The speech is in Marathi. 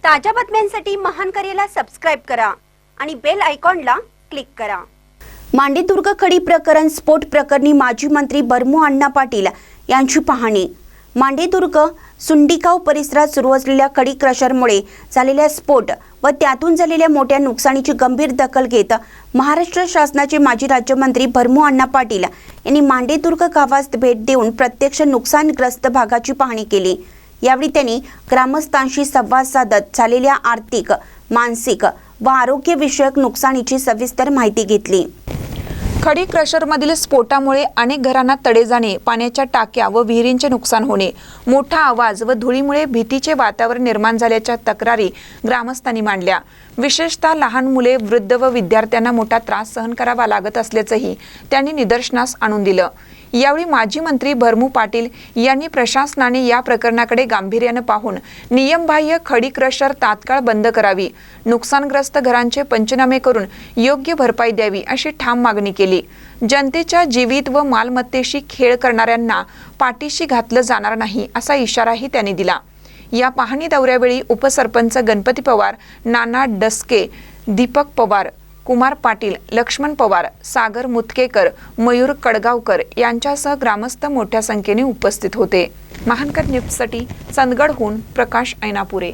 ताज्या बातम्यांसाठी महान करेला सबस्क्राइब करा आणि बेल आयकॉनला क्लिक करा। मांडेदुर्ग खडी प्रकरण स्फोट प्रकरणी माजी मंत्री बर्मू अण्णा पाटील यांची पाहणी। मांडेदुर्ग सुंडीगाव परिसरात सुरू असलेल्या खडी क्रशरमुळे झालेल्या स्फोट व त्यातून झालेल्या मोठ्या नुकसानीची गंभीर दखल घेत महाराष्ट्र शासनाचे माजी राज्यमंत्री बर्मू अण्णा पाटील यांनी मांडेदुर्ग गावात भेट देऊन प्रत्यक्ष नुकसानग्रस्त भागाची पाहणी केली। यावेळी त्यांनी ग्रामस्थांशी संवाद साधत झालेल्या आर्थिक, मानसिक व आरोग्य विषयक नुकसानीची सविस्तर माहिती घेतली। खडी क्रशरमधील स्फोटामुळे अनेक घरांना तडे जाणे, पाण्याच्या टाक्या व विहिरींचे नुकसान होणे, मोठा आवाज व धुळीमुळे भीतीचे वातावरण निर्माण झाल्याच्या तक्रारी ग्रामस्थांनी मांडल्या। विशेषतः लहान मुले, वृद्ध व विद्यार्थ्यांना मोठा त्रास सहन करावा लागत असल्याचंही त्यांनी निदर्शनास आणून दिलं। यावेळी माजी मंत्री बर्मू पाटील यांनी प्रशासनाने या प्रकरणाकडे गांभीर्याने पाहून नियमबाह्य खडी क्रशर तात्काळ बंद करावी, नुकसानग्रस्त घरांचे पंचनामे करून योग्य भरपाई द्यावी अशी ठाम मागणी केली। जनतेच्या जीवित व मालमत्तेशी खेळ करणाऱ्यांना पाठीशी घातलं जाणार नाही असा इशाराही त्यांनी दिला। या पाहणी दौऱ्यावेळी उपसरपंच गणपती पवार, नाना डस्के, दीपक पवार, कुमार पाटील, लक्ष्मण पवार, सागर मुतकेकर, मयूर कडगावकर यांच्यासह ग्रामस्थ मोठ्या संख्येने उपस्थित होते। महानकर न्यूजसाठी चंदगडहून प्रकाश ऐनापुरे।